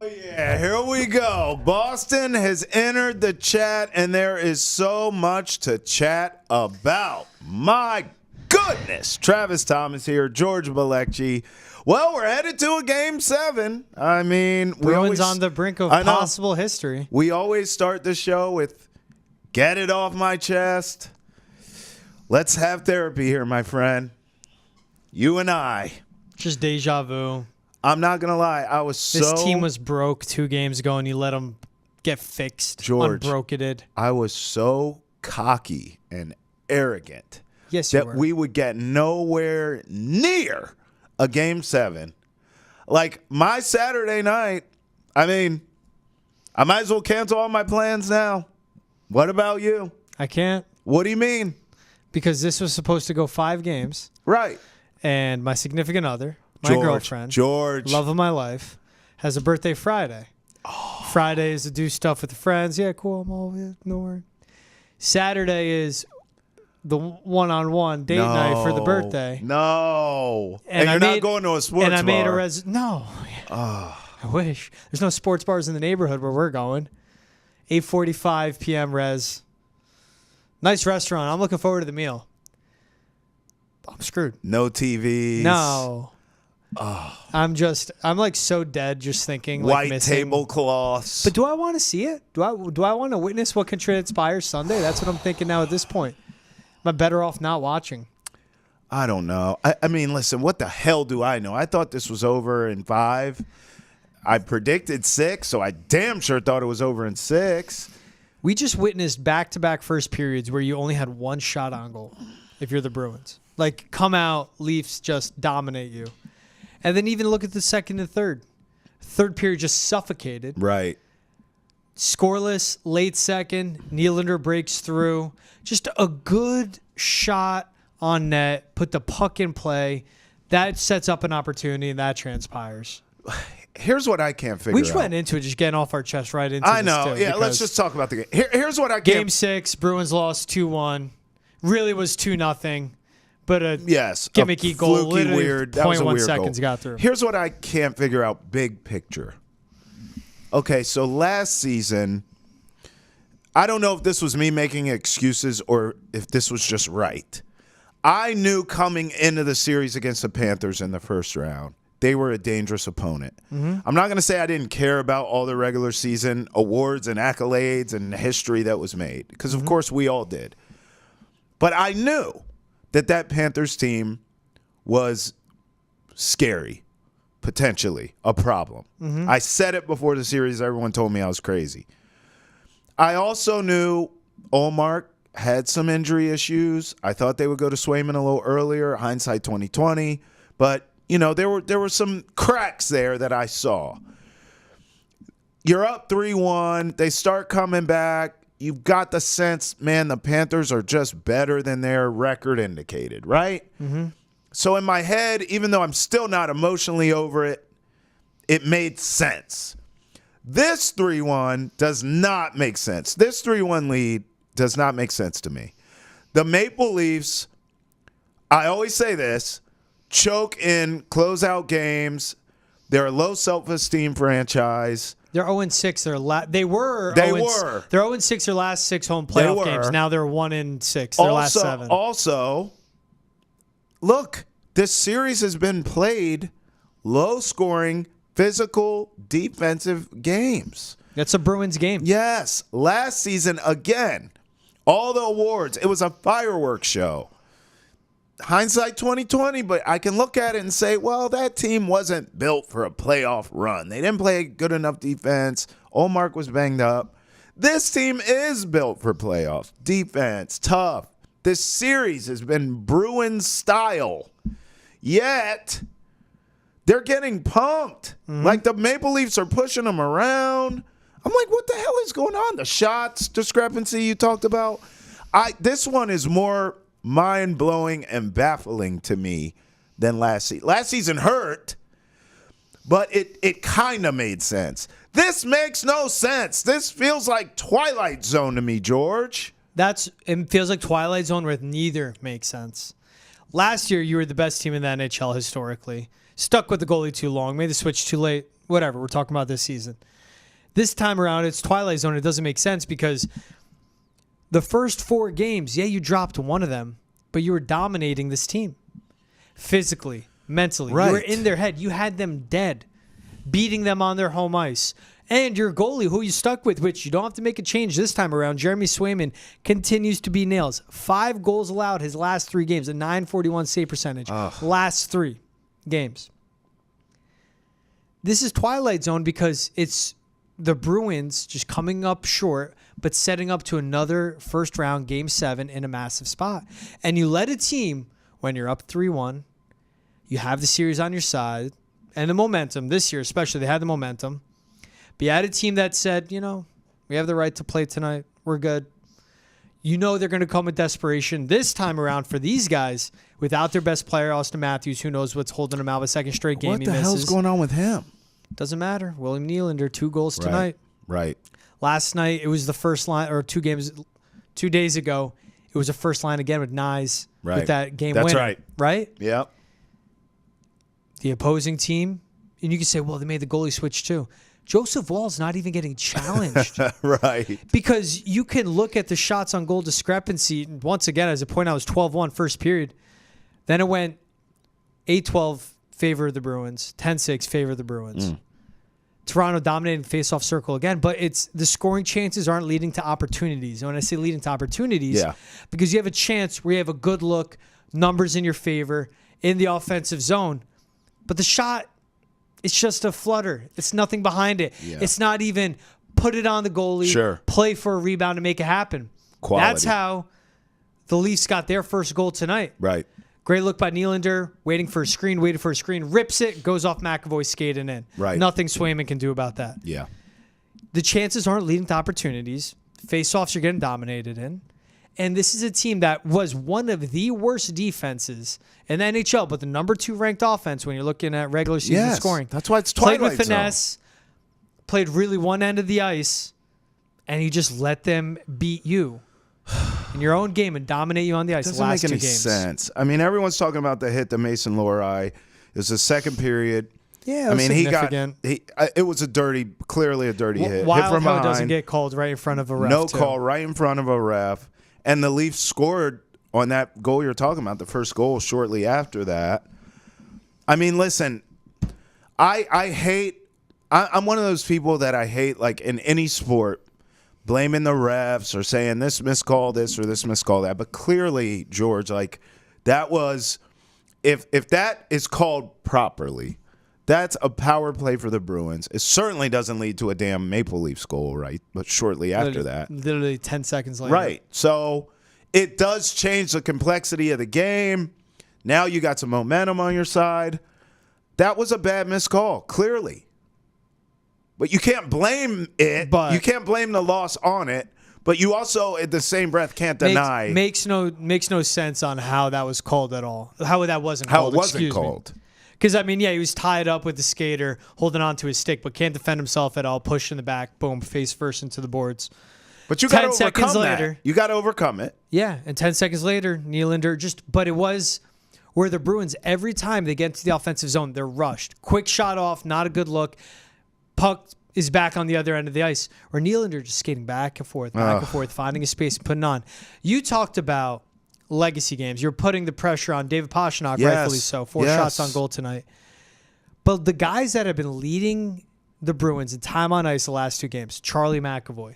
Yeah, here we go. Boston has entered the chat, and there is so much to chat about. My goodness. Travis Thomas here, George Balejki. Well, we're headed to a Game 7. I mean, Bruins on the brink of possible history. We always start the show with, get it off my chest. Let's have therapy here, my friend. You and I. Just deja vu. I'm not going to lie. This team was broke 2 games ago, and you let them get fixed. George, unbroketed. I was so cocky and arrogant that we would get nowhere near a Game 7. Like, my Saturday night, I mean, I might as well cancel all my plans now. What about you? I can't. What do you mean? Because this was supposed to go 5 games. Right. And my significant other, my girlfriend, love of my life, has a birthday Friday. Oh. Friday is to do stuff with the friends. Yeah, cool. I'm all no worry. Saturday is the one-on-one date night for the birthday. No. And you're not going to a sports bar. And I made a no. Oh. I wish. There's no sports bars in the neighborhood where we're going. 8:45 p.m. res. Nice restaurant. I'm looking forward to the meal. I'm screwed. No TVs. No. Oh. I'm like so dead just thinking. White like tablecloths. But do I want to see it? Do I want to witness what can transpire Sunday? That's what I'm thinking now at this point. Am I better off not watching? I don't know. I mean, listen, what the hell do I know? I thought this was over in 5. I predicted 6, so I damn sure thought it was over in 6. We just witnessed back-to-back first periods where you only had one shot on goal if you're the Bruins. Like, come out, Leafs just dominate you. And then even look at the second and third. Third period just suffocated. Right. Scoreless, late second. Nylander breaks through. Just a good shot on net. Put the puck in play. That sets up an opportunity, and that transpires. Here's what I can't figure out. We just went into it, just getting off our chest right into I know. Yeah, let's just talk about the game. Here's what I can't. Game 6, Bruins lost 2-1. Really was 2-0. But a gimmicky goal, literally weird. That was a 0.1 weird seconds goal. got through. Here's what I can't figure out, big picture. Okay, so last season, I don't know if this was me making excuses or if this was just right. I knew coming into the series against the Panthers in the first round, they were a dangerous opponent. Mm-hmm. I'm not going to say I didn't care about all the regular season awards and accolades and history that was made, because, of course, we all did. But I knew that Panthers team was scary, potentially a problem. Mm-hmm. I said it before the series. Everyone told me I was crazy. I also knew Ullmark had some injury issues. I thought they would go to Swayman a little earlier, hindsight 2020. But, you know, there were some cracks there that I saw. You're up 3-1. They start coming back. You've got the sense, man, the Panthers are just better than their record indicated, right? Mm-hmm. So in my head, even though I'm still not emotionally over it, it made sense. This 3-1 does not make sense. This 3-1 lead does not make sense to me. The Maple Leafs, I always say this, choke in closeout games. They're a low self-esteem franchise. They're 0-6. They're 0-6 their last 6 home playoff games. Now they're 1-6 their last 7. Also, look, this series has been played low-scoring, physical, defensive games. That's a Bruins game. Yes. Last season, again, all the awards, it was a fireworks show. Hindsight 2020, but I can look at it and say, well, that team wasn't built for a playoff run. They didn't play good enough defense. Ullmark was banged up. This team is built for playoff defense, tough. This series has been Bruins style. Yet, they're getting pumped. Mm-hmm. Like the Maple Leafs are pushing them around. I'm like, what the hell is going on? The shots discrepancy you talked about. This one is more mind-blowing and baffling to me than last season. Last season hurt, but it kind of made sense. This makes no sense. This feels like Twilight Zone to me, George. It feels like Twilight Zone where neither makes sense. Last year, you were the best team in the NHL historically. Stuck with the goalie too long. Made the switch too late. whatever. We're talking about this season. This time around, it's Twilight Zone. It doesn't make sense because the first 4 games, yeah, you dropped one of them, but you were dominating this team physically, mentally. Right. You were in their head. You had them dead, beating them on their home ice. And your goalie, who you stuck with, which you don't have to make a change this time around, Jeremy Swayman, continues to be nails. 5 goals allowed his last 3 games, a .941 save percentage. Last 3 games. This is Twilight Zone because it's the Bruins just coming up short, but setting up to another first-round Game 7 in a massive spot. And you let a team, when you're up 3-1, you have the series on your side, and the momentum, this year especially, they had the momentum. But you had a team that said, we have the right to play tonight. We're good. You know they're going to come with desperation this time around for these guys without their best player, Austin Matthews. Who knows what's holding him out? A second straight game he misses. What the hell's going on with him? Doesn't matter. William Nylander, 2 goals tonight. Right. Last night, it was the first line, or 2 days ago, it was the first line again with Nyes with that game win. That's right. Right? Yep. The opposing team, and you can say, well, they made the goalie switch too. Joseph Woll's not even getting challenged. Right. Because you can look at the shots on goal discrepancy. Once again, as I point out, it was 12-1 first period. Then it went 8-12 favor of the Bruins, 10-6 favor of the Bruins. Toronto dominating the face-off circle again, but it's the scoring chances aren't leading to opportunities. And when I say leading to opportunities, because you have a chance where you have a good look, numbers in your favor, in the offensive zone, but the shot, it's just a flutter. It's nothing behind it. Yeah. It's not even put it on the goalie, play for a rebound to make it happen. Quality. That's how the Leafs got their first goal tonight. Right. Great look by Nylander, waiting for a screen, rips it, goes off McAvoy skating in. Right. Nothing Swayman can do about that. Yeah. The chances aren't leading to opportunities. Face-offs are getting dominated in. And this is a team that was one of the worst defenses in the NHL, but the number 2 ranked offense when you're looking at regular season scoring. That's why it's Twilight Played with finesse, Zone. Played really one end of the ice, and you just let them beat you in your own game and dominate you on the ice the last 2 games. Doesn't make any sense. I mean, everyone's talking about the hit to Mason Lohrei. It was the second period. Yeah, it was significant. It was clearly a dirty hit. Wild hit from how behind. It doesn't get called right in front of a ref. No call right in front of a ref. And the Leafs scored on that goal you're talking about, the first goal shortly after that. I mean, listen, I'm one of those people that I hate, like in any sport, blaming the refs or saying this miscall this or this miscall that. But clearly, George, like that was, if that is called properly, that's a power play for the Bruins. It certainly doesn't lead to a damn Maple Leafs goal, right? But shortly after that. Literally 10 seconds later. Right. So it does change the complexity of the game. Now you got some momentum on your side. That was a bad missed call, clearly. But you can't blame it. You can't blame the loss on it. But you also, at the same breath, can't deny. Makes no sense on how that was called at all. How that wasn't called. How it wasn't called. Because, I mean, yeah, he was tied up with the skater, holding on to his stick, but can't defend himself at all. Push in the back, boom, face first into the boards. But you got to overcome that. You got to overcome it. Yeah, and 10 seconds later, Nylander but it was where the Bruins, every time they get into the offensive zone, they're rushed. Quick shot off, not a good look. Puck is back on the other end of the ice. Or Nylander just skating back and forth, finding a space and putting on. You talked about legacy games. You're putting the pressure on David Pastrnak, rightfully so. 4 shots on goal tonight. But the guys that have been leading the Bruins in time on ice the last 2 games, Charlie McAvoy,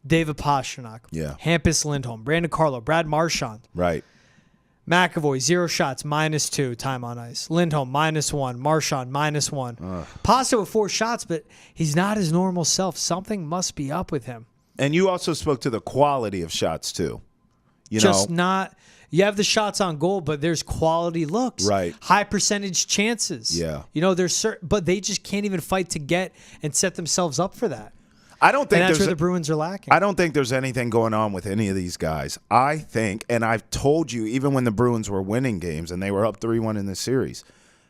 David Pastrnak, Hampus Lindholm, Brandon Carlo, Brad Marchand. Right. McAvoy, 0 shots, -2 time on ice. Lindholm, -1. Marchand, -1. Pasta with 4 shots, but he's not his normal self. Something must be up with him. And you also spoke to the quality of shots, too. You have the shots on goal, but there's quality looks. Right. High percentage chances. Yeah. There's but they just can't even fight to get and set themselves up for that. I don't think that's where the Bruins are lacking. I don't think there's anything going on with any of these guys. I think, and I've told you, even when the Bruins were winning games and they were up 3-1 in the series,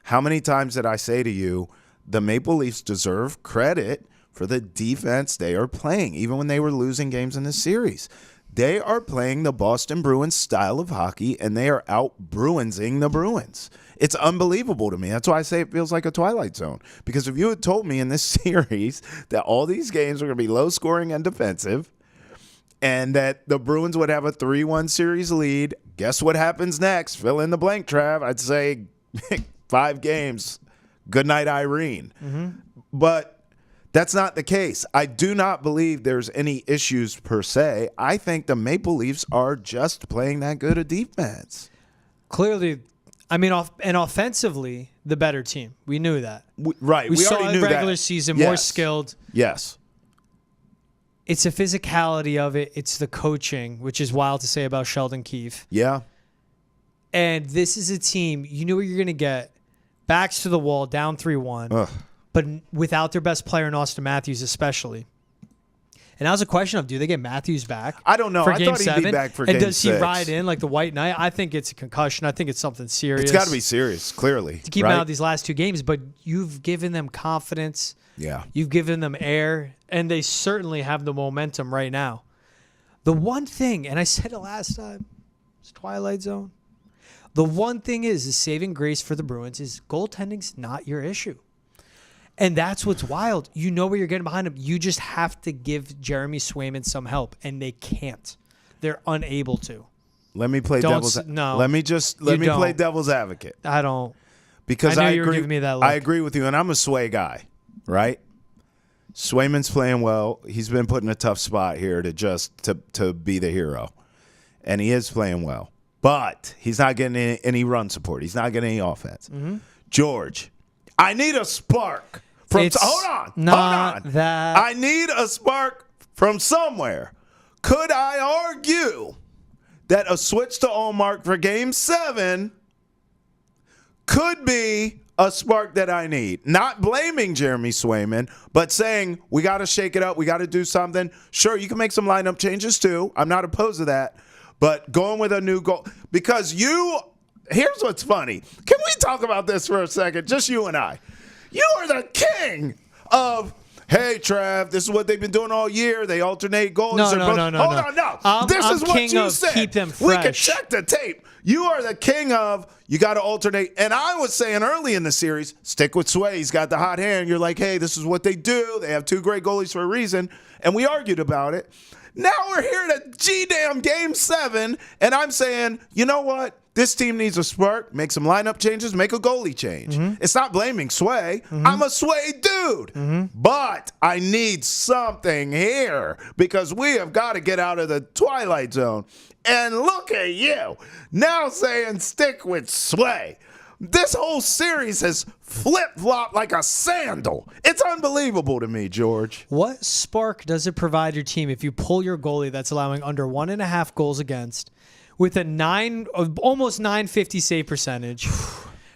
how many times did I say to you, the Maple Leafs deserve credit for the defense they are playing, even when they were losing games in the series. They are playing the Boston Bruins style of hockey, and they are out-Bruinsing the Bruins. It's unbelievable to me. That's why I say it feels like a Twilight Zone. Because if you had told me in this series that all these games were going to be low-scoring and defensive, and that the Bruins would have a 3-1 series lead, guess what happens next? Fill in the blank, Trav. I'd say 5 games. Good night, Irene. Mm-hmm. But that's not the case. I do not believe there's any issues per se. I think the Maple Leafs are just playing that good a defense. Clearly, I mean, and offensively, the better team. We knew that. Right. We saw already in knew regular that. season, Yes. more skilled. Yes. It's the physicality of it. It's the coaching, which is wild to say about Sheldon Keefe. Yeah. And this is a team, you knew what you're going to get. Backs to the wall, down 3-1. Ugh. But without their best player in Austin Matthews especially. And that was a question of, do they get Matthews back? I don't know. For I Game thought he'd 7? be back for and Game 6. does he ride in like the White Knight? I think it's a concussion. I think it's something serious. It's got to be serious, clearly. To keep him out of these last 2 games. But you've given them confidence. Yeah. You've given them air. And they certainly have the momentum right now. The one thing, and I said it last time, it's Twilight Zone. The one thing is the saving grace for the Bruins is goaltending's not your issue. And that's what's wild. You know where you're getting behind them. You just have to give Jeremy Swayman some help, and they can't. They're unable to. Let me play devil's. No. Let me play devil's advocate. I don't. Because I knew I you were agree. giving me that look. I agree with you, and I'm a Sway guy, right? Swayman's playing well. He's been put in a tough spot here to be the hero, and he is playing well. But he's not getting any run support. He's not getting any offense. Mm-hmm. George, I need a spark. Hold on. That. I need a spark from somewhere. Could I argue that a switch to Allmark for Game 7 could be a spark that I need? Not blaming Jeremy Swayman, but saying we got to shake it up. We got to do something. Sure, you can make some lineup changes too. I'm not opposed to that. But going with a new goal, because here's what's funny. Can we talk about this for a second? Just you and I. You are the king of, hey, Trav, this is what they've been doing all year. They alternate goals. No. Hold on, no. This is what you said. Keep them We can fresh. check the tape. You are the king of, you got to alternate. And I was saying early in the series, stick with Sway. He's got the hot hand. You're like, hey, this is what they do. They have 2 great goalies for a reason. And we argued about it. Now we're here at G-damn Game 7, and I'm saying, you know what? This team needs a spark. Make some lineup changes. Make a goalie change. Mm-hmm. It's not blaming Sway. Mm-hmm. I'm a Sway dude. Mm-hmm. But I need something here because we have got to get out of the Twilight Zone. And look at you now saying stick with Sway. This whole series has flip-flopped like a sandal. It's unbelievable to me, George. What spark does it provide your team if you pull your goalie that's allowing under 1.5 goals against with a almost 950 save percentage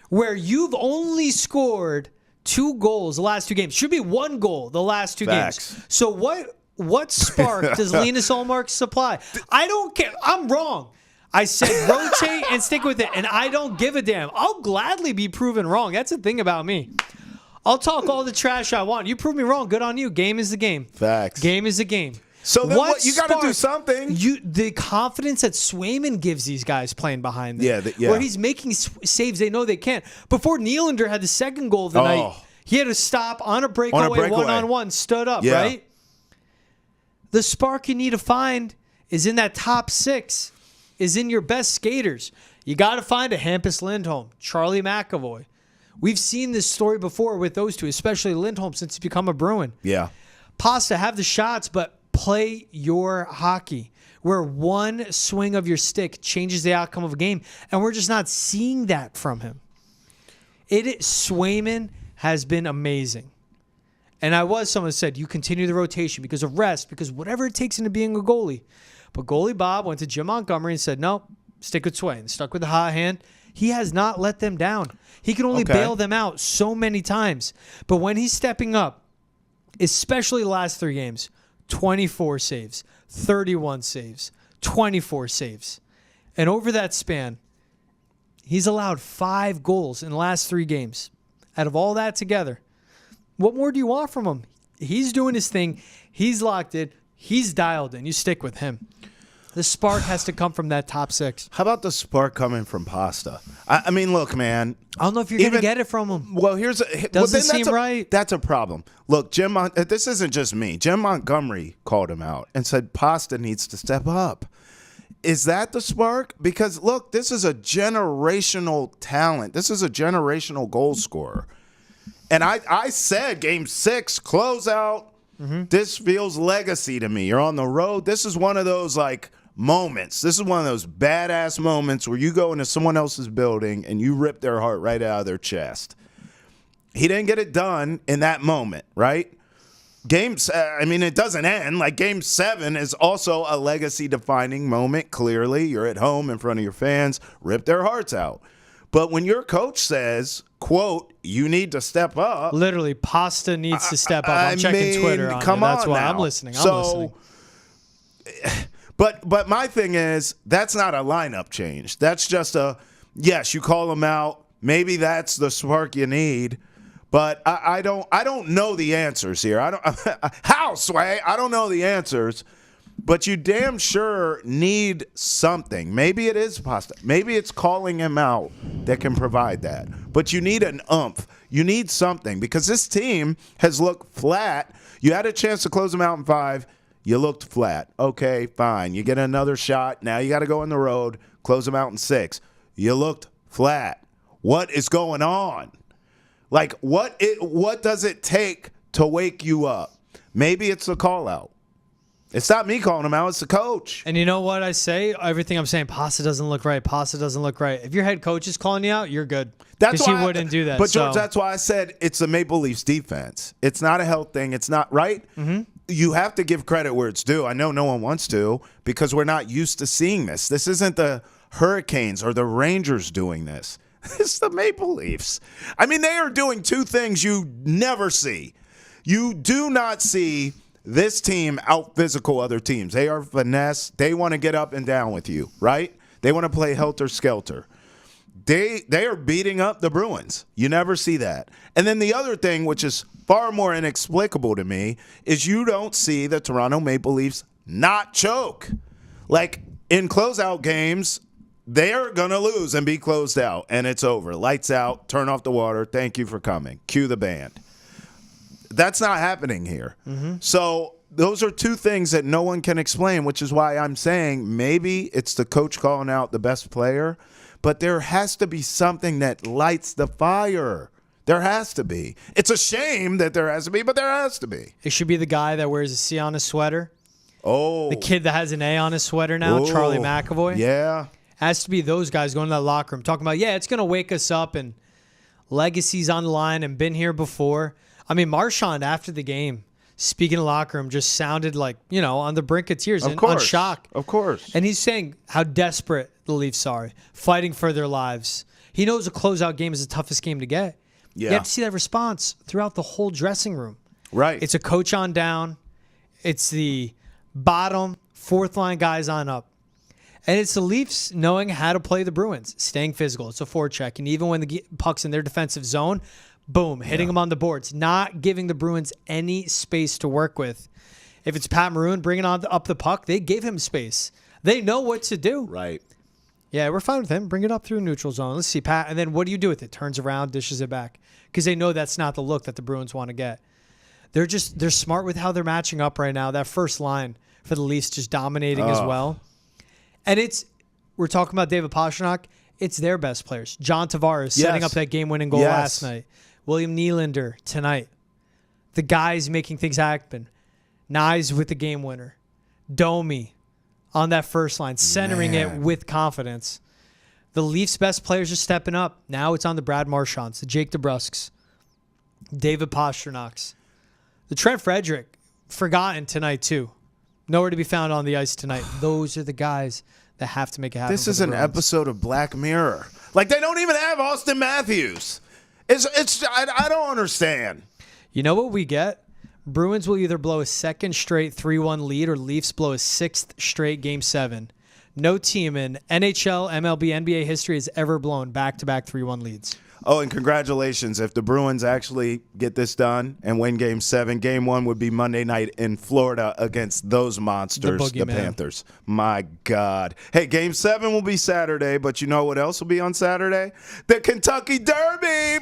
where you've only scored 2 goals the last 2 games? Should be 1 goal the last 2 Facts. games. So what spark does Linus Ullmark supply? I don't care. I'm wrong. I said rotate and stick with it, and I don't give a damn. I'll gladly be proven wrong. That's the thing about me. I'll talk all the trash I want. You prove me wrong. Good on you. Game is the game. Facts. Game is the game. So then what you got to do something. The confidence that Swayman gives these guys playing behind them. Yeah. Where he's making saves they know they can't. Before Nylander had the 2nd goal of the night, he had to stop on a breakaway, one-on-one, stood up, right? The spark you need to find is in that top 6. Is in your best skaters. You got to find a Hampus Lindholm, Charlie McAvoy. We've seen this story before with those 2, especially Lindholm since he's become a Bruin. Yeah. Pasta, have the shots, but play your hockey where one swing of your stick changes the outcome of a game, and we're just not seeing that from him. Swayman has been amazing. And someone said, you continue the rotation because of rest, because whatever it takes into being a goalie. But goalie Bob went to Jim Montgomery and said, no, stick with Sway. And stuck with the hot hand. He has not let them down. He can only bail them out so many times. But when he's stepping up, especially the last 3 games, 24 saves, 31 saves, 24 saves. And over that span, he's allowed 5 goals in the last 3 games. Out of all that together, what more do you want from him? He's doing his thing. He's locked in. He's dialed in. You stick with him. The spark has to come from that top 6. How about the spark coming from Pasta? I mean, look, man. I don't know if you're going to get it from him. Well, doesn't seem right. That's a problem. Look, this isn't just me. Jim Montgomery called him out and said Pasta needs to step up. Is that the spark? Because, look, this is a generational talent. This is a generational goal scorer. And I said Game 6, closeout. This feels legacy to me. You're on the road. This is one of those, like, moments. This is one of those badass moments where you go into someone else's building and you rip their heart right out of their chest. He didn't get it done in that moment, right? It doesn't end. Like, Game 7 is also a legacy-defining moment, clearly. You're at home in front of your fans, rip their hearts out. But when your coach says, quote, you need to step up. Literally, Pasta needs to step up. I'm checking Twitter on come it. That's on why now. I'm listening. But my thing is, that's not a lineup change. That's just yes, you call them out. Maybe that's the spark you need. But I don't know the answers here. How, Sway? I don't know the answers. But you damn sure need something. Maybe it is Pasta. Maybe it's calling him out that can provide that. But you need an oomph. You need something because this team has looked flat. You had a chance to close them out in 5. You looked flat. Okay, fine. You get another shot. Now you got to go on the road, close them out in 6. You looked flat. What is going on? Like, what does it take to wake you up? Maybe it's the call out. It's not me calling him out. It's the coach. And you know what I say? Everything I'm saying, Pasta doesn't look right. Pasta doesn't look right. If your head coach is calling you out, you're good. Because he wouldn't do that. But, George, that's why I said it's the Maple Leafs defense. It's not a health thing. It's not right. Mm-hmm. You have to give credit where it's due. I know no one wants to because we're not used to seeing this. This isn't the Hurricanes or the Rangers doing this. It's the Maple Leafs. I mean, they are doing 2 things you never see. You do not see this team out-physical other teams. They are finesse. They want to get up and down with you, right? They want to play helter-skelter. They are beating up the Bruins. You never see that. And then the other thing, which is far more inexplicable to me, is you don't see the Toronto Maple Leafs not choke. Like, in closeout games, they're going to lose and be closed out, and it's over. Lights out, turn off the water, thank you for coming. Cue the band. That's not happening here. Mm-hmm. So those are 2 things that no one can explain, which is why I'm saying maybe it's the coach calling out the best player, but there has to be something that lights the fire. There has to be. It's a shame that there has to be, but there has to be. It should be the guy that wears a C on his sweater. Oh. The kid that has an A on his sweater now, Charlie McAvoy. Yeah. Has to be those guys going to that locker room talking about, yeah, it's going to wake us up and legacy's on the line and been here before. I mean, Marchand, after the game, speaking in the locker room, just sounded like, on the brink of tears and on shock. Of course. And he's saying how desperate the Leafs are, fighting for their lives. He knows a closeout game is the toughest game to get. Yeah. You have to see that response throughout the whole dressing room. Right. It's a coach on down. It's the bottom, 4th line guys on up. And it's the Leafs knowing how to play the Bruins, staying physical. It's a forecheck. And even when the puck's in their defensive zone, boom, hitting them on the boards, not giving the Bruins any space to work with. If it's Pat Maroon bringing up the puck, they give him space. They know what to do. Right. Yeah, we're fine with him. Bring it up through neutral zone. Let's see, Pat. And then what do you do with it? Turns around, dishes it back. Because they know that's not the look that the Bruins want to get. They're smart with how they're matching up right now. That first line for the Leafs just dominating as well. And we're talking about David Pastrnak. It's their best players. John Tavares setting up that game-winning goal last night. William Nylander tonight. The guys making things happen. Nyes with the game winner. Domi on that first line, centering it with confidence. The Leafs' best players are stepping up. Now it's on the Brad Marchands, the Jake DeBrusks, David Pasternaks. The Trent Frederick, forgotten tonight too. Nowhere to be found on the ice tonight. Those are the guys that have to make it happen. This is an episode of Black Mirror. Like, they don't even have Austin Matthews. I don't understand. You know what we get? Bruins will either blow a second straight 3-1 lead or Leafs blow a 6th straight Game 7. No team in NHL, MLB, NBA history has ever blown back-to-back 3-1 leads. Oh, and congratulations. If the Bruins actually get this done and win Game 7, Game 1 would be Monday night in Florida against those monsters, the Panthers. My God. Hey, Game 7 will be Saturday, but you know what else will be on Saturday? The Kentucky Derby.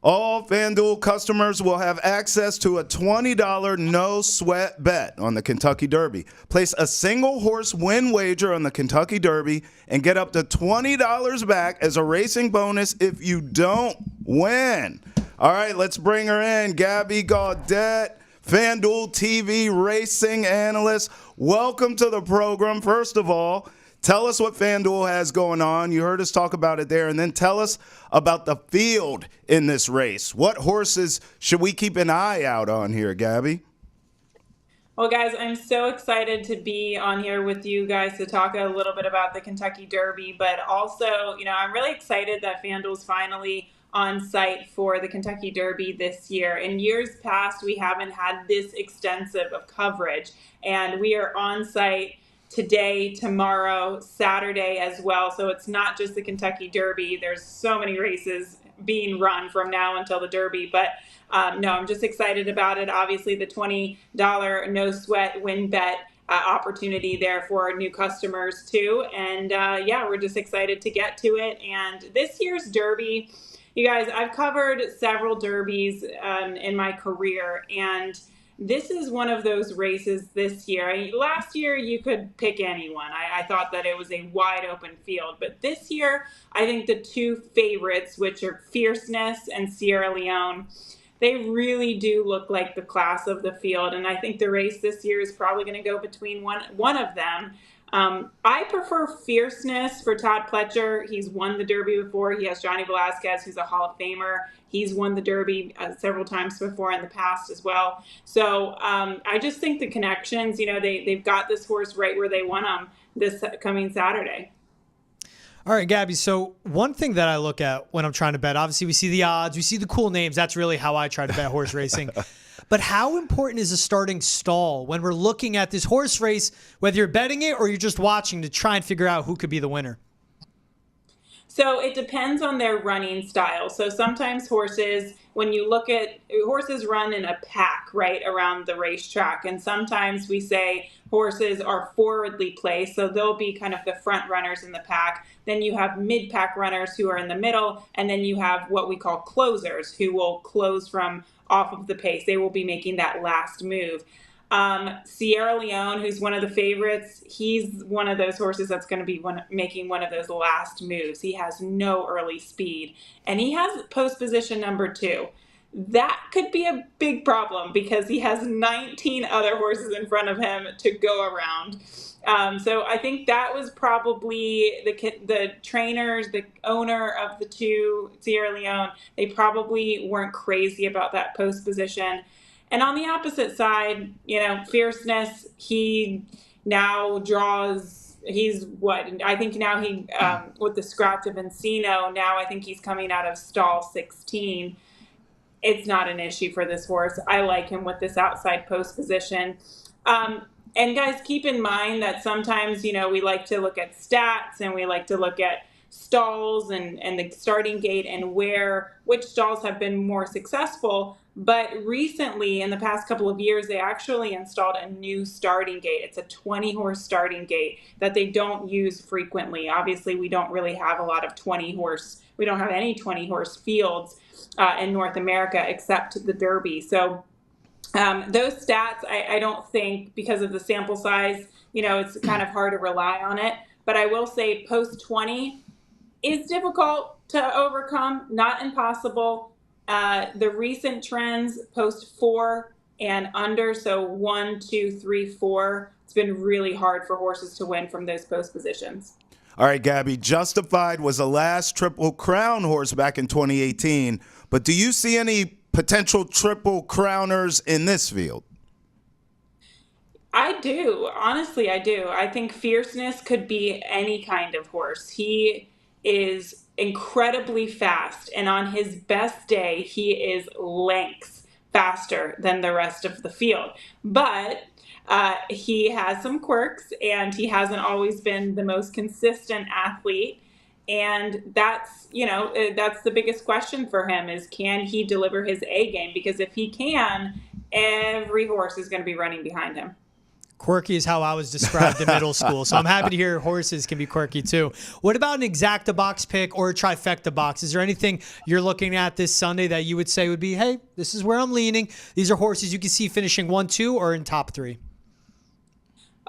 All FanDuel customers will have access to a $20 no-sweat bet on the Kentucky Derby. Place a single-horse win wager on the Kentucky Derby and get up to $20 back as a racing bonus if you don't win. All right, let's bring her in. Gabby Gaudette, FanDuel TV racing analyst. Welcome to the program. First of all, tell us what FanDuel has going on. You heard us talk about it there. And then tell us about the field in this race. What horses should we keep an eye out on here, Gabby? Well, guys, I'm so excited to be on here with you guys to talk a little bit about the Kentucky Derby. But also, I'm really excited that FanDuel's finally on site for the Kentucky Derby this year. In years past, we haven't had this extensive of coverage. And we are on site today, tomorrow, Saturday as well. So it's not just the Kentucky Derby. There's so many races being run from now until the Derby. But no, I'm just excited about it. Obviously, the $20 no sweat win bet opportunity there for new customers too. And we're just excited to get to it. And this year's Derby, you guys, I've covered several Derbies in my career, and this is one of those races this year. Last year, you could pick anyone. I thought that it was a wide open field. But this year, I think the two favorites, which are Fierceness and Sierra Leone, they really do look like the class of the field. And I think the race this year is probably going to go between one of them. I prefer Fierceness for Todd Pletcher. He's won the Derby before. He has Johnny Velazquez, who's a Hall of Famer. He's won the Derby several times before in the past as well. So I just think the connections, they've got this horse right where they want him this coming Saturday. All right, Gabby. So one thing that I look at when I'm trying to bet, obviously we see the odds, we see the cool names. That's really how I try to bet horse racing. But how important is a starting stall when we're looking at this horse race, whether you're betting it or you're just watching to try and figure out who could be the winner? So it depends on their running style. So sometimes horses, when you look at horses run in a pack right around the racetrack. And sometimes we say horses are forwardly placed. So they'll be kind of the front runners in the pack. Then you have mid-pack runners who are in the middle. And then you have what we call closers who will close from off of the pace. They will be making that last move. Sierra Leone, who's one of the favorites, he's one of those horses that's going to be making one of those last moves. He has no early speed, and he has post position number 2. That could be a big problem because he has 19 other horses in front of him to go around. So I think that was probably the trainers, the owner of the two, Sierra Leone, they probably weren't crazy about that post position. And on the opposite side, Fierceness, he now draws, I think now he, with the scratch of Encino, now I think he's coming out of stall 16. It's not an issue for this horse. I like him with this outside post position. And guys, keep in mind that sometimes, we like to look at stats and we like to look at stalls and the starting gate and which stalls have been more successful. But recently, in the past couple of years, they actually installed a new starting gate. It's a 20-horse starting gate that they don't use frequently. Obviously, we don't really have a lot of 20-horse. We don't have any 20-horse fields in North America except the Derby. So those stats, I don't think, because of the sample size, it's kind of hard to rely on it. But I will say post 20 is difficult to overcome, not impossible. The recent trends post 4 and under, so 1, 2, 3, 4, it's been really hard for horses to win from those post positions. All right, Gabby, Justified was the last Triple Crown horse back in 2018, but do you see any potential Triple Crowners in this field? I do. Honestly, I do. I think Fierceness could be any kind of horse. He is incredibly fast, and on his best day, he is lengths faster than the rest of the field. But he has some quirks, and he hasn't always been the most consistent athlete. And that's, that's the biggest question for him is, can he deliver his A game? Because if he can, every horse is going to be running behind him. Quirky is how I was described in middle school. So I'm happy to hear horses can be quirky too. What about an exacta box pick or a trifecta box? Is there anything you're looking at this Sunday that you would say would be, hey, this is where I'm leaning? These are horses you can see finishing 1, 2, or in top 3.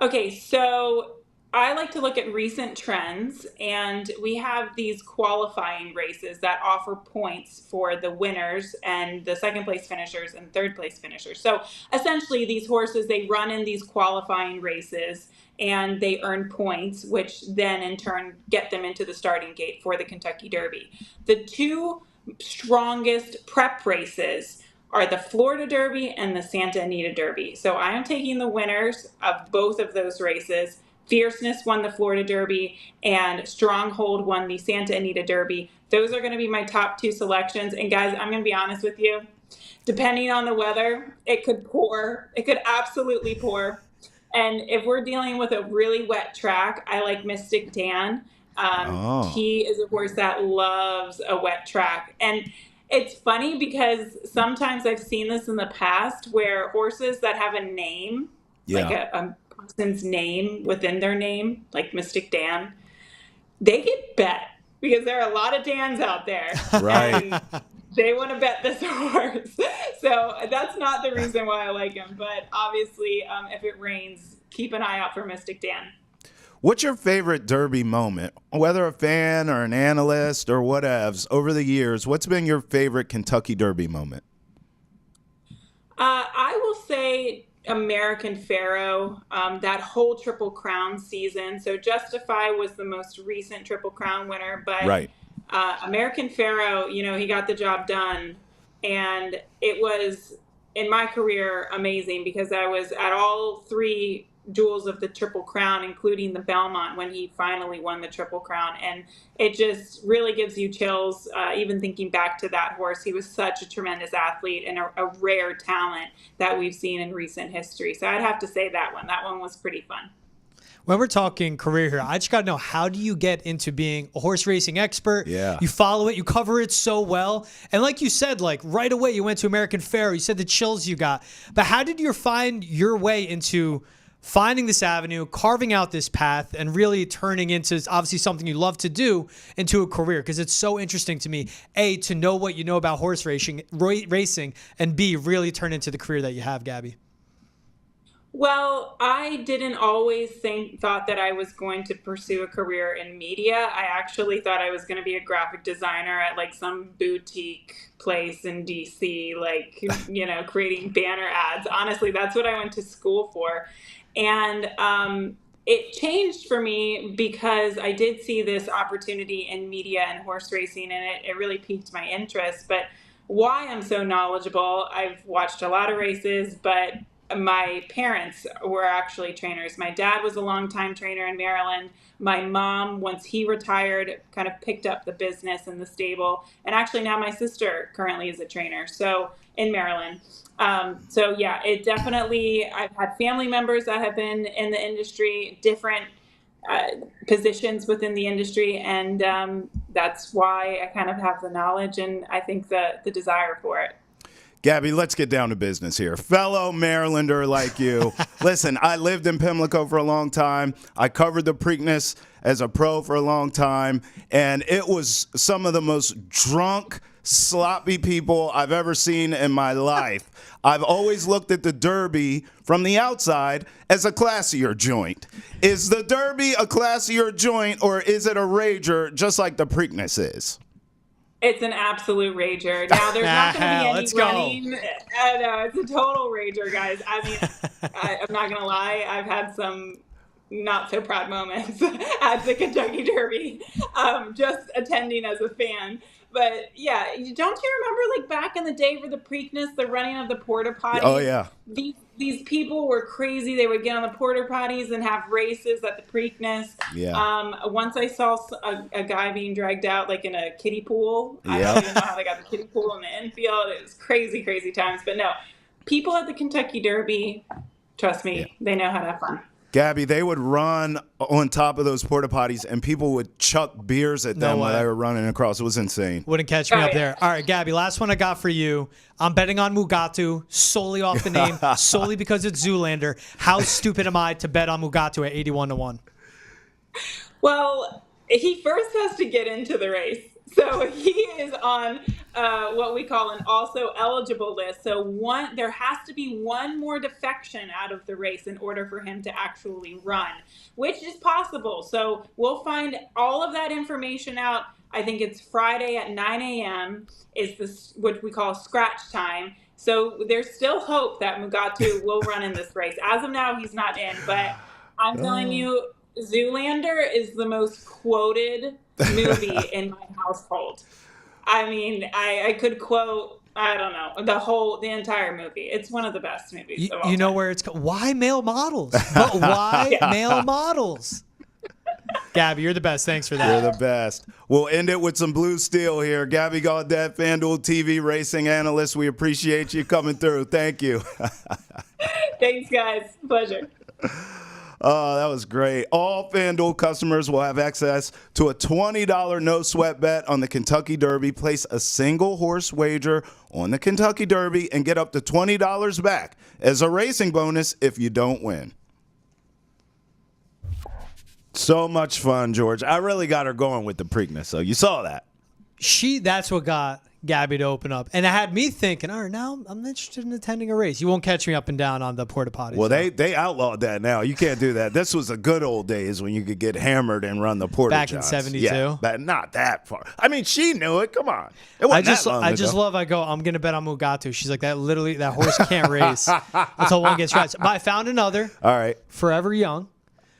Okay, so I like to look at recent trends, and we have these qualifying races that offer points for the winners and the second place finishers and third place finishers. So essentially these horses, they run in these qualifying races and they earn points, which then in turn get them into the starting gate for the Kentucky Derby. The 2 strongest prep races are the Florida Derby and the Santa Anita Derby. So I am taking the winners of both of those races. Fierceness won the Florida Derby and Stronghold won the Santa Anita Derby. Those are going to be my top 2 selections. And guys, I'm going to be honest with you. Depending on the weather, it could pour. It could absolutely pour. And if we're dealing with a really wet track, I like Mystic Dan. He is a horse that loves a wet track. And it's funny because sometimes I've seen this in the past where horses that have a name, like a person's name within their name, like Mystic Dan, they get bet because there are a lot of Dans out there. Right. And they want to bet this horse. So that's not the reason why I like him. But obviously, if it rains, keep an eye out for Mystic Dan. What's your favorite Derby moment? Whether a fan or an analyst or whatevs, over the years, what's been your favorite Kentucky Derby moment? I will say American Pharoah, that whole Triple Crown season. So Justify was the most recent Triple Crown winner, but right. American Pharoah, he got the job done. And it was, in my career, amazing because I was at all 3 jewels of the Triple Crown, including the Belmont when he finally won the Triple Crown. And it just really gives you chills, even thinking back to that horse. He was such a tremendous athlete and a rare talent that we've seen in recent history. So I'd have to say that one. That one was pretty fun. When we're talking career here, I just got to know, how do you get into being a horse racing expert? Yeah. You follow it, you cover it so well. And like you said, like right away you went to American Pharoah, you said the chills you got. But how did you find your way into finding this avenue, carving out this path, and really turning into obviously something you love to do into a career? Because it's so interesting to me, A, to know what you know about horse racing, and B, really turn into the career that you have, Gabby. Well, I didn't always thought that I was going to pursue a career in media. I actually thought I was going to be a graphic designer at like some boutique place in DC, like, creating banner ads. Honestly, that's what I went to school for. And it changed for me because I did see this opportunity in media and horse racing, and it really piqued my interest. But why I'm so knowledgeable, I've watched a lot of races, but my parents were actually trainers. My dad was a longtime trainer in Maryland. My mom, once he retired, kind of picked up the business and the stable. And actually now my sister currently is a trainer, so in Maryland. So yeah, it definitely, I've had family members that have been in the industry, different positions within the industry. And that's why I kind of have the knowledge and I think the desire for it. Gabby, let's get down to business here. Fellow Marylander like you. Listen, I lived in Pimlico for a long time. I covered the Preakness as a pro for a long time, and it was some of the most drunk, sloppy people I've ever seen in my life. I've always looked at the Derby from the outside as a classier joint. Is the Derby a classier joint, or is it a rager just like the Preakness is? It's an absolute rager. Now, there's not going to be any running. No, it's a total rager, guys. I mean, I'm not going to lie. I've had some not so proud moments at the Kentucky Derby, just attending as a fan. But yeah, don't you remember like back in the day for the Preakness, the running of the porta potties? Oh yeah. These people were crazy. They would get on the porta potties and have races at the Preakness. Yeah. Once I saw a guy being dragged out like in a kiddie pool. I don't even know how they got the kiddie pool in the infield. It was crazy, crazy times. But no, people at the Kentucky Derby, trust me, they know how to have fun. Gabby, they would run on top of those porta potties, and people would chuck beers at them while they were running across. It was insane. Wouldn't catch me up there. All right, Gabby, last one I got for you. I'm betting on Mugatu solely off the name, solely because it's Zoolander. How stupid am I to bet on Mugatu at 81-1? Well, he first has to get into the race. So he is on what we call an also eligible list. So there has to be one more defection out of the race in order for him to actually run, which is possible. So we'll find all of that information out. I think it's Friday at 9 a.m. is this what we call scratch time. So there's still hope that Mugatu will run in this race. As of now, he's not in, but I'm telling you, Zoolander is the most quoted movie in my household. I mean, I could quote, I don't know, the entire movie. It's one of the best movies of all time. Where it's why male models? But why male models? Gabby, you're the best. Thanks for that. You're the best. We'll end it with some blue steel here. Gabby Gaudet, FanDuel TV racing analyst. We appreciate you coming through. Thank you. Thanks, guys. Pleasure. Oh, that was great. All FanDuel customers will have access to a $20 no-sweat bet on the Kentucky Derby. Place a single horse wager on the Kentucky Derby and get up to $20 back as a racing bonus if you don't win. So much fun, George. I really got her going with the Preakness, so you saw that. That's what got Gabby to open up. And it had me thinking, all right, now I'm interested in attending a race. You won't catch me up and down on the porta potties. Well, they outlawed that now. You can't do that. This was the good old days when you could get hammered and run the porta back johns. in 72. Yeah, but not that far. I mean, she knew it. Come on. It wasn't that long I just ago. love, I'm going to bet on Mugatu. She's like, that horse can't race until one gets scratched. But I found another. All right. Forever Young.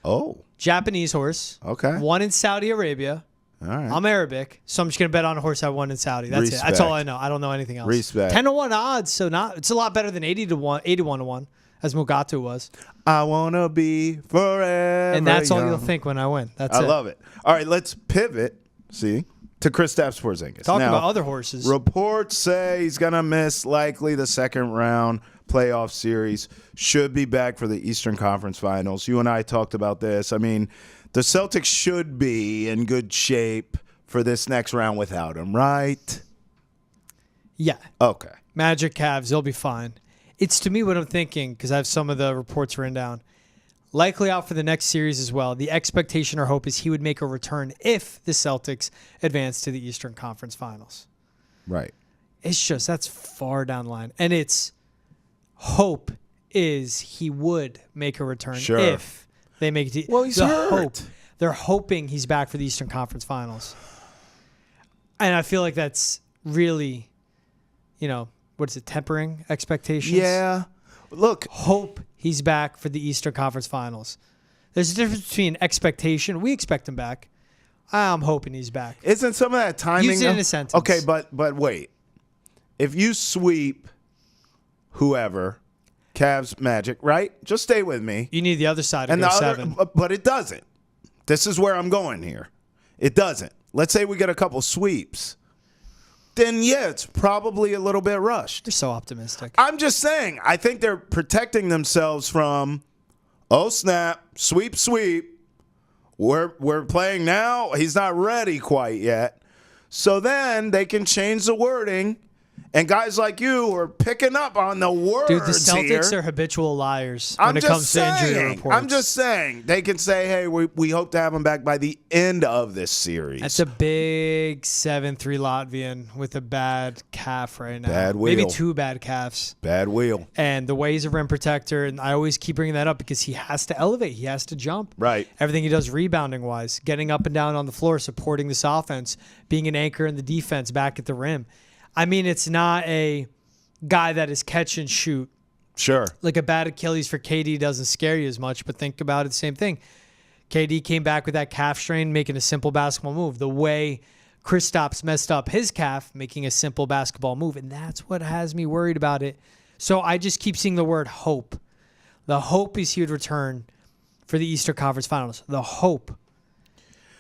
Oh. Japanese horse. Okay. One in Saudi Arabia. All right. I'm Arabic, so I'm just going to bet on a horse that won in Saudi. That's it. That's all I know. I don't know anything else. Respect. 10-1 odds, so it's a lot better than 81-1, as Mugatu was. I want to be forever And that's all young. you'll think when I win. That's I it. love it. All right, let's pivot, to Kristaps Porzingis. Talk now, about other horses. Reports say he's going to miss likely the second round playoff series, should be back for the Eastern Conference Finals. You and I talked about this. I mean, the Celtics should be in good shape for this next round without him, right? Yeah. Okay. Magic, Cavs, they'll be fine. It's to me what I'm thinking, because I have some of the reports written down. Likely out for the next series as well. The expectation or hope is he would make a return if the Celtics advance to the Eastern Conference Finals. Right. It's just, that's far down the line. And it's hope is he would make a return if they make it. Well, he's hurt. They're hoping he's back for the Eastern Conference Finals. And I feel like that's really, tempering expectations? Yeah. Look. Hope he's back for the Eastern Conference Finals. There's a difference between expectation. We expect him back. I'm hoping he's back. Isn't some of that timing? Use it in a sentence. Okay, but wait. If you sweep whoever, Cavs, Magic, right? Just stay with me. You need the other side to go 7. But it doesn't. This is where I'm going here. It doesn't. Let's say we get a couple sweeps. Then, yeah, it's probably a little bit rushed. You're so optimistic. I'm just saying, I think they're protecting themselves from, oh, snap, sweep. We're playing now. He's not ready quite yet. So then they can change the wording. And guys like you are picking up on the words. Dude, the Celtics here. Are habitual liars when it comes to injury reports. I'm just saying. They can say, hey, we hope to have him back by the end of this series. That's a big 7-3 Latvian with a bad calf right now. Bad wheel. Maybe 2 bad calves. Bad wheel. And the way he's a rim protector, and I always keep bringing that up because he has to elevate. He has to jump. Right. Everything he does rebounding-wise, getting up and down on the floor, supporting this offense, being an anchor in the defense back at the rim. I mean, it's not a guy that is catch and shoot. Sure. Like a bad Achilles for KD doesn't scare you as much, but think about it, same thing. KD came back with that calf strain, making a simple basketball move. The way Kristaps messed up his calf, making a simple basketball move, and that's what has me worried about it. So I just keep seeing the word hope. The hope is he would return for the Eastern Conference Finals. The hope.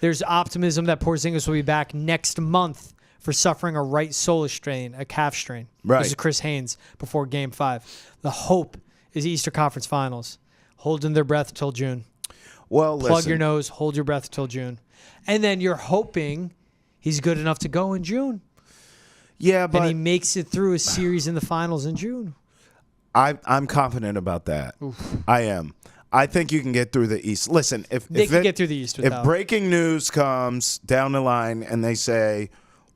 There's optimism that Porzingis will be back next month for suffering a right solar strain, a calf strain. Right. This is Chris Haynes before Game 5. The hope is the Eastern Conference Finals. holding their breath till June. Well, Plug your nose, hold your breath till June. And then you're hoping he's good enough to go in June. Yeah, but and he makes it through a series in the finals in June. I'm confident about that. Oof. I am. I think you can get through the East. Listen, if they can get through the East without. If breaking news comes down the line and they say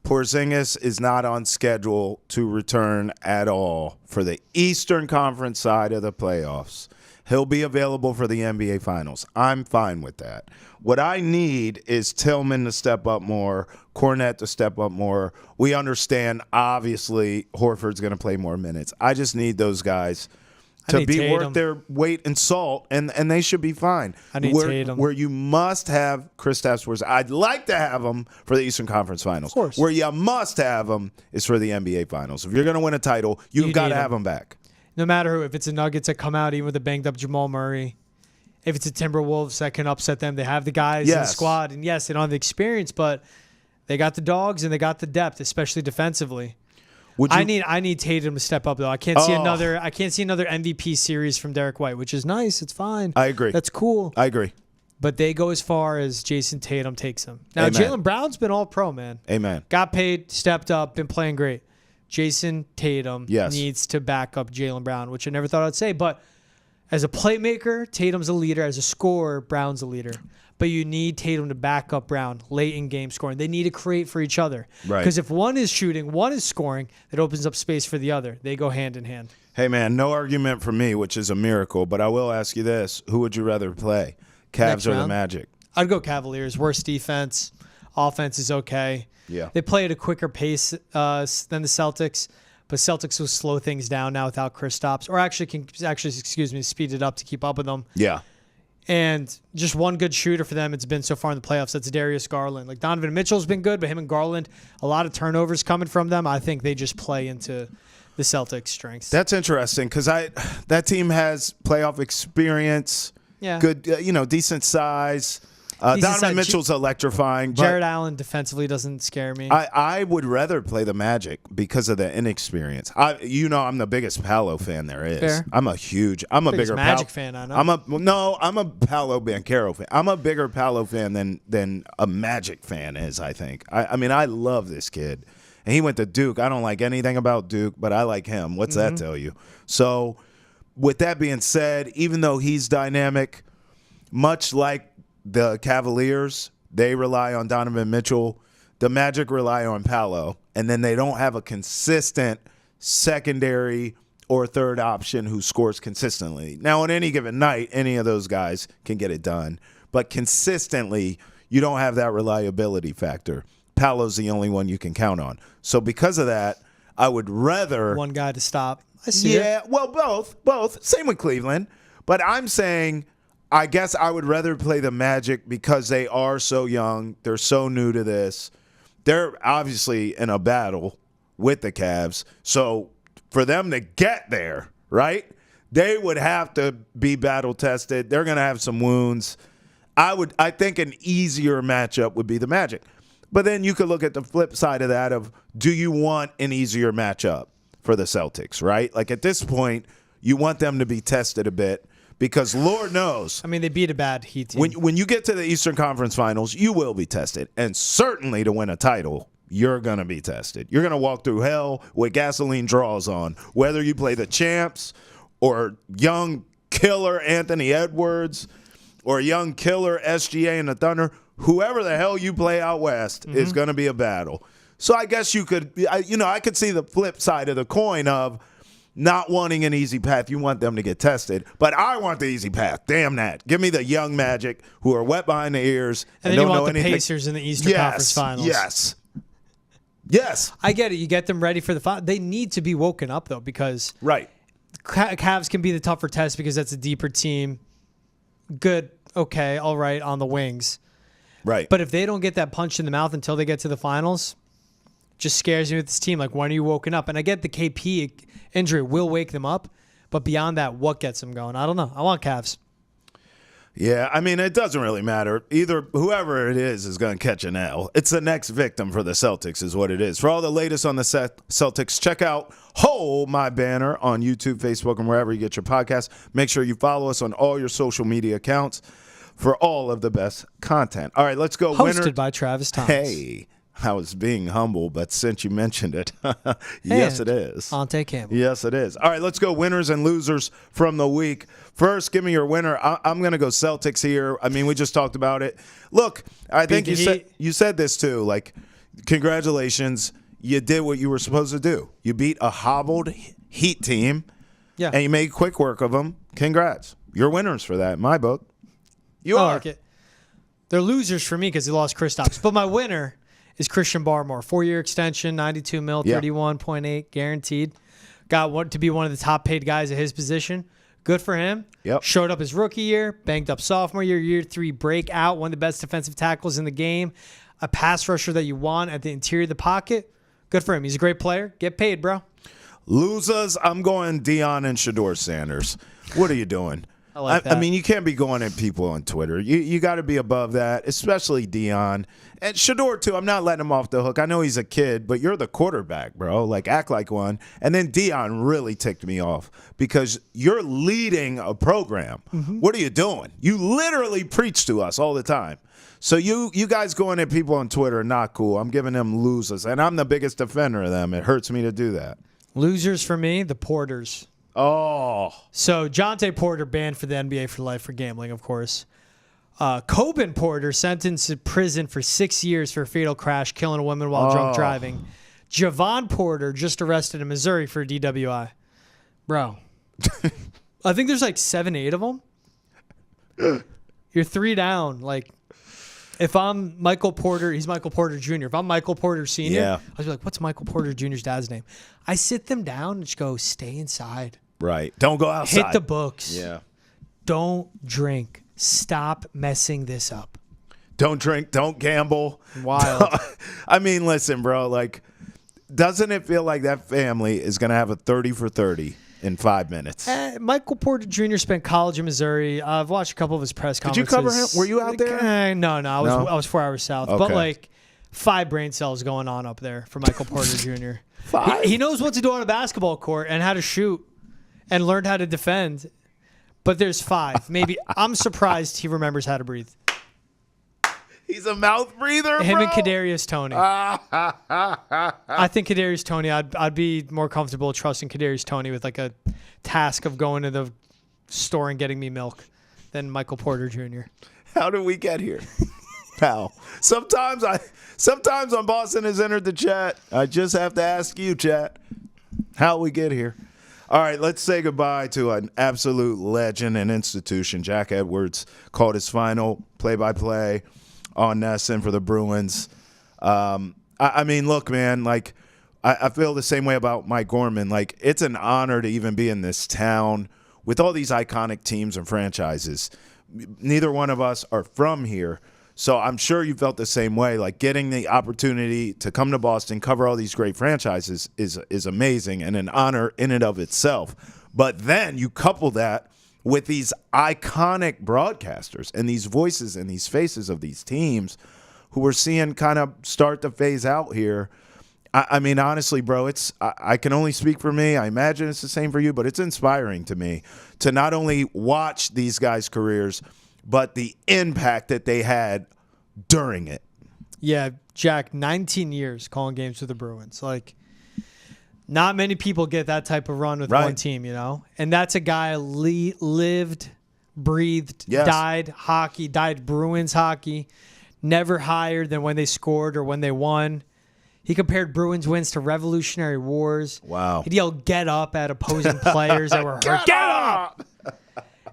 Porzingis is not on schedule to return at all for the Eastern Conference side of the playoffs, he'll be available for the NBA Finals. I'm fine with that. What I need is Tillman to step up more, Cornette to step up more. We understand, obviously, Horford's going to play more minutes. I just need those guys to be worth their weight in salt, and they should be fine. I need Tatum. Where you must have Kristaps Porzingis. I'd like to have him for the Eastern Conference Finals. Of course. Where you must have him is for the NBA Finals. If you're going to win a title, you've got to have him back. No matter who, if it's the Nuggets that come out even with a banged-up Jamal Murray, if it's the Timberwolves that can upset them, they have the guys in the squad. And, yes, they don't have the experience, but they got the dogs and they got the depth, especially defensively. I need Tatum to step up, though. I can't see another MVP series from Derek White, which is nice. It's fine. I agree. That's cool. I agree. But they go as far as Jason Tatum takes them. Now, Jaylen Brown's been all pro, man. Amen. Got paid, stepped up, been playing great. Jason Tatum needs to back up Jaylen Brown, which I never thought I'd say. But as a playmaker, Tatum's a leader. As a scorer, Brown's a leader. But you need Tatum to back up Brown late in game scoring. They need to create for each other. Right. Because if one is shooting, one is scoring, it opens up space for the other. They go hand in hand. Hey, man, no argument for me, which is a miracle. But I will ask you this. Who would you rather play, Cavs or the Magic? I'd go Cavaliers. Worse defense. Offense is okay. Yeah. They play at a quicker pace than the Celtics. But Celtics will slow things down now without Kristaps. Or actually, speed it up to keep up with them. Yeah. And just one good shooter for them it's been so far in the playoffs. That's Darius Garland. Like Donovan Mitchell's been good, but him and Garland, a lot of turnovers coming from them. I think they just play into the Celtics' strengths. That's interesting because that team has playoff experience. Yeah. Good, decent size. Donovan Mitchell's electrifying. Jared Allen defensively doesn't scare me. I would rather play the Magic because of the inexperience. I'm the biggest Paolo fan there is. Fair. I'm a bigger Magic fan. I know. I'm a Paolo Banchero fan. I'm a bigger Paolo fan than a Magic fan is. I think. I love this kid, and he went to Duke. I don't like anything about Duke, but I like him. What's that tell you? So, with that being said, even though he's dynamic, much like the Cavaliers, they rely on Donovan Mitchell. The Magic rely on Paolo. And then they don't have a consistent secondary or third option who scores consistently. Now, on any given night, any of those guys can get it done. But consistently, you don't have that reliability factor. Paolo's the only one you can count on. So because of that, I would rather... one guy to stop. I see it. Yeah, well, both. Same with Cleveland. But I'm saying... I guess I would rather play the Magic because they are so young. They're so new to this. They're obviously in a battle with the Cavs. So for them to get there, right, they would have to be battle tested. They're going to have some wounds. I think an easier matchup would be the Magic. But then you could look at the flip side of that of, do you want an easier matchup for the Celtics, right? Like at this point, you want them to be tested a bit. Because Lord knows. They beat a bad Heat team. When you get to the Eastern Conference Finals, you will be tested. And certainly to win a title, you're going to be tested. You're going to walk through hell with gasoline draws on. Whether you play the champs or young killer Anthony Edwards or young killer SGA and the Thunder, whoever the hell you play out west is going to be a battle. So I guess you could, I could see the flip side of the coin of, not wanting an easy path. You want them to get tested. But I want the easy path. Damn that. Give me the young Magic who are wet behind the ears and then don't you know want the anything. Pacers in the Eastern Conference Finals. Yes. I get it. You get them ready for the final. They need to be woken up, though, because Cavs can be the tougher test because that's a deeper team. Good, okay, all right, on the wings. Right. But if they don't get that punch in the mouth until they get to the finals, just scares me with this team. Like, when are you woken up? And I get the KP injury will wake them up, but beyond that, what gets them going? I don't know. I want Cavs. Yeah, I mean, it doesn't really matter. Either whoever it is going to catch an L. It's the next victim for the Celtics is what it is. For all the latest on the Celtics, check out Hold My Banner on YouTube, Facebook, and wherever you get your podcasts. Make sure you follow us on all your social media accounts for all of the best content. All right, let's go. Hosted by Travis Thomas. Hey, I was being humble, but since you mentioned it, yes, it is. Ante Campbell. Yes, it is. All right, let's go winners and losers from the week. First, give me your winner. I'm going to go Celtics here. I mean, we just talked about it. Look, I think you said this too. Like, congratulations. You did what you were supposed to do. You beat a hobbled Heat team, and you made quick work of them. Congrats. You're winners for that in my book. You are. Okay. They're losers for me because he lost Kristaps. But my winner is Christian Barmore. 4-year extension, $92 million, 31.8 guaranteed. Got to be one of the top paid guys at his position. Good for him. Yep. Showed up his rookie year, banged up sophomore year, year 3 breakout, one of the best defensive tackles in the game, a pass rusher that you want at the interior of the pocket. Good for him. He's a great player. Get paid, bro. Losers, I'm going Deion and Shedeur Sanders. What are you doing? I like that. I mean, you can't be going at people on Twitter. You got to be above that, especially Deion. And Shedeur, too. I'm not letting him off the hook. I know he's a kid, but you're the quarterback, bro. Like, act like one. And then Deion really ticked me off because you're leading a program. Mm-hmm. What are you doing? You literally preach to us all the time. So you guys going at people on Twitter are not cool. I'm giving them losers, and I'm the biggest defender of them. It hurts me to do that. Losers for me, the Porters. Oh. So Jonte Porter banned for the NBA for life for gambling, of course. Coben Porter sentenced to prison for 6 years for a fatal crash, killing a woman while drunk driving. Javon Porter just arrested in Missouri for a DWI. Bro. I think there's like 7, 8 of them. You're 3 down. Like, if I'm Michael Porter, he's Michael Porter Jr. If I'm Michael Porter Sr., I was like, what's Michael Porter Jr.'s dad's name? I sit them down and just go, stay inside. Right. Don't go outside. Hit the books. Yeah. Don't drink. Stop messing this up. Don't drink. Don't gamble. Wild. I mean, listen, bro. Like, doesn't it feel like that family is going to have a 30 for 30 in 5 minutes? Michael Porter Jr. spent college in Missouri. I've watched a couple of his press conferences. Did you cover him? Were you out there? No. I was 4 hours south. Okay. But, like, 5 brain cells going on up there for Michael Porter Jr. 5? He knows what to do on a basketball court and how to shoot and learned how to defend. But there's 5. Maybe I'm surprised he remembers how to breathe. He's a mouth breather, Him bro? and Kadarius Toney. I think Kadarius Toney, I'd be more comfortable trusting Kadarius Toney with like a task of going to the store and getting me milk than Michael Porter Jr. How did we get here? How? Sometimes on Boston has entered the chat. I just have to ask you, chat, how we get here. All right, let's say goodbye to an absolute legend and institution. Jack Edwards called his final play-by-play on NESN for the Bruins. I mean, look, man, like I feel the same way about Mike Gorman. Like, it's an honor to even be in this town with all these iconic teams and franchises. Neither one of us are from here, so I'm sure you felt the same way. Like, getting the opportunity to come to Boston, cover all these great franchises is amazing and an honor in and of itself. But then you couple that with these iconic broadcasters and these voices and these faces of these teams who we're seeing kind of start to phase out here. I mean, honestly, bro, I can only speak for me. I imagine it's the same for you, but it's inspiring to me to not only watch these guys' careers, but the impact that they had during it. Yeah, Jack, 19 years calling games with the Bruins. Like, not many people get that type of run with one team, you know? And that's a guy lived, breathed, died hockey, died Bruins hockey, never higher than when they scored or when they won. He compared Bruins wins to Revolutionary Wars. Wow. He'd yell, get up at opposing players that were hurt. Get up!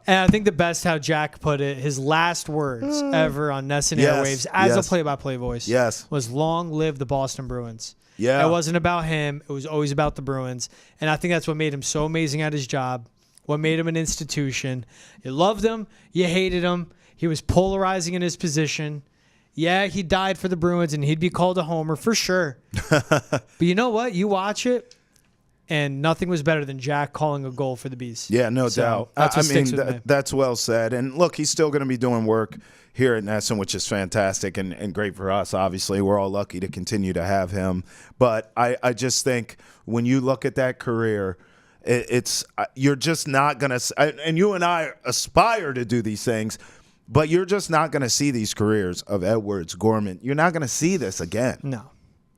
And I think the best how Jack put it, his last words ever on NESN Airwaves as a play-by-play voice was, long live the Boston Bruins. Yeah. It wasn't about him. It was always about the Bruins. And I think that's what made him so amazing at his job, what made him an institution. You loved him. You hated him. He was polarizing in his position. Yeah, he died for the Bruins, and he'd be called a homer for sure. But you know what? You watch it, And nothing was better than Jack calling a goal for the Bees. Yeah, no doubt. That's what sticks with me. That's well said. And look, he's still going to be doing work here at Nesson, which is fantastic and great for us. Obviously, we're all lucky to continue to have him. But I just think when you look at that career, it's you're just not going to – and you and I aspire to do these things, but you're just not going to see these careers of Edwards, Gorman. You're not going to see this again. No.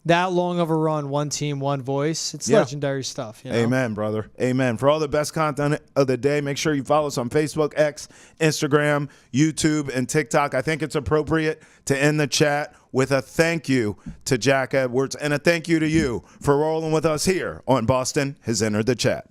That long of a run, one team, one voice. It's legendary stuff. You know? Amen, brother. Amen. For all the best content of the day, make sure you follow us on Facebook, X, Instagram, YouTube, and TikTok. I think it's appropriate to end the chat with a thank you to Jack Edwards and a thank you to you for rolling with us here on Boston Has Entered the Chat.